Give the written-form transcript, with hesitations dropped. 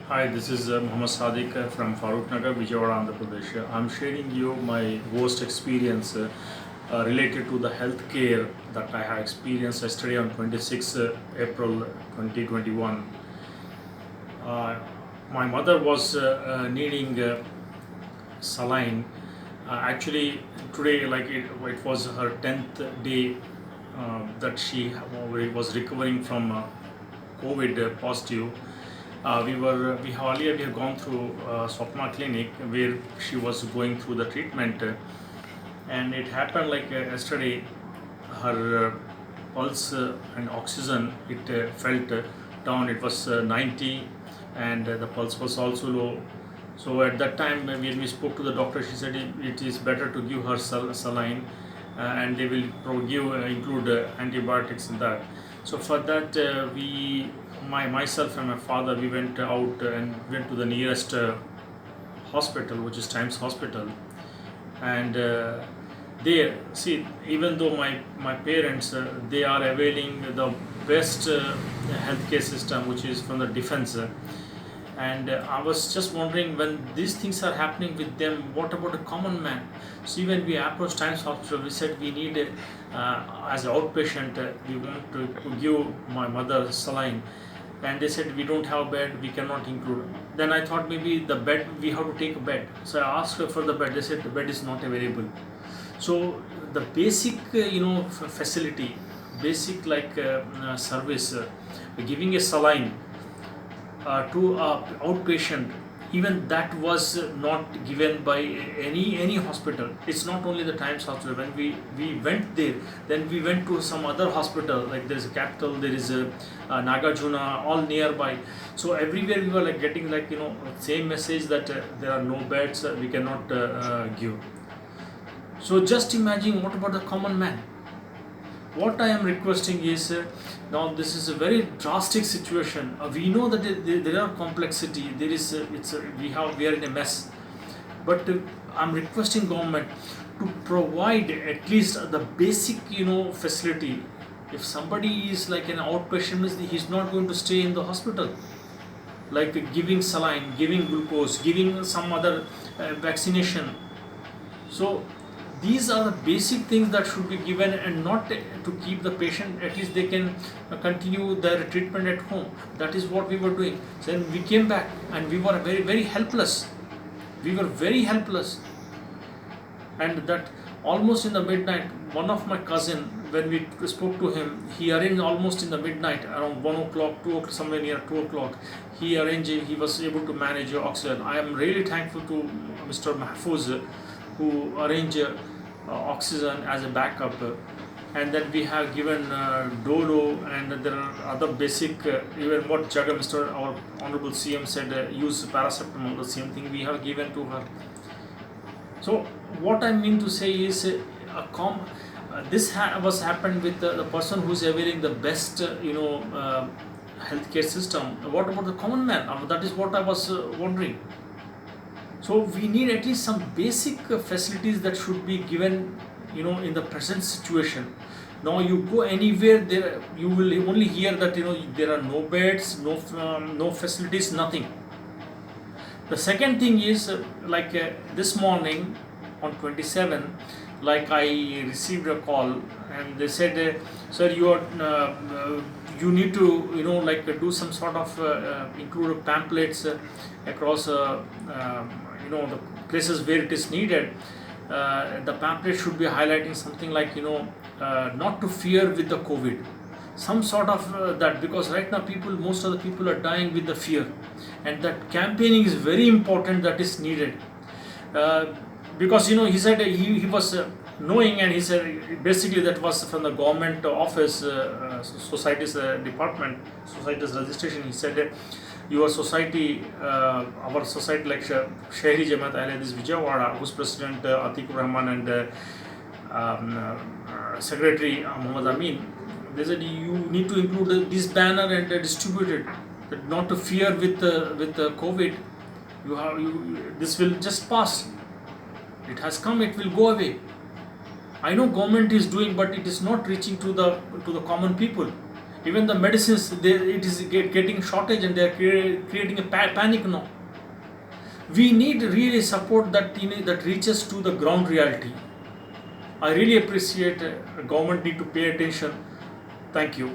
Hi, this is Muhammad Sadiq from Farooq Nagar, Vijayawada, Andhra Pradesh. I'm sharing you my worst experience related to the healthcare that I have experienced yesterday on 26 April 2021. Uh, my mother was needing saline. Actually, today, it was her 10th day that she was recovering from COVID positive. We have gone through Swapna clinic where she was going through the treatment, and it happened yesterday. Her pulse and oxygen it felt down. It was 90, and the pulse was also low. So at that time, when we spoke to the doctor, she said it is better to give her saline, and they will include antibiotics in that. So for that, myself and my father, we went out and went to the nearest hospital, which is Times Hospital, and there, see, even though my parents they are availing the best healthcare system, which is from the defense. And I was just wondering, when these things are happening with them, what about a common man? So when we approached Times Hospital, we said we need as an outpatient, we want to give my mother saline, and they said we don't have a bed, we cannot include. Then I thought maybe the bed, we have to take a bed. So I asked for the bed. They said the bed is not available. So the basic facility, basic service, giving a saline to a outpatient, even that was not given by any hospital. It's not only the Times Hospital. When we went there, then we went to some other hospital, like there is a Capital, there is a Nagarjuna, all nearby. So everywhere we were getting same message that there are no beds, we cannot give. So just imagine, what about the common man? What I am requesting is, now this is a very drastic situation. We know that there are complexity. There is we are in a mess, but I'm requesting government to provide at least the basic facility. If somebody is like an outpatient, he's not going to stay in the hospital. Like giving saline, giving glucose, giving some other vaccination. So these are the basic things that should be given, and not to keep the patient. At least they can continue their treatment at home. That is what we were doing. Then we came back and we were very, very helpless. We were very helpless. And that almost in the midnight, one of my cousin, when we spoke to him, he arranged almost in the midnight, around 1 o'clock, 2 o'clock, somewhere near 2 o'clock, he was able to manage oxygen. I am really thankful to Mr. Mahfouz, who arrange oxygen as a backup, and then we have given Dolo, and there are other basic, even what Mr. our Honorable CM said, use paracetamol, the same thing we have given to her. So what I mean to say is, this was happened with the person who is availing the best healthcare system. What about the common man? That is what I was wondering. So we need at least some basic facilities that should be given, in the present situation. Now you go anywhere, there you will only hear that there are no beds, no facilities, nothing. The second thing is, this morning on 27, I received a call, and they said, sir, you need to do some sort of include pamphlets across the places where it is needed. The pamphlet should be highlighting something like not to fear with the COVID, some sort of that, because right now most of the people are dying with the fear, and that campaigning is very important, that is needed. Because he said he was knowing, and he said basically that was from the government office, society's department, society's registration. He said your society, our society, like Shahri Jamaat Ahli Vijayawada, whose president Atikur Rahman, and secretary Muhammad Amin, they said you need to include this banner and distribute it, that not to fear with COVID. This will just pass. It has come, it will go away. I know government is doing, but it is not reaching to the common people. Even the medicines, it is getting shortage, and they are creating a panic now. We need really support that that reaches to the ground reality. I really appreciate government need to pay attention. Thank you.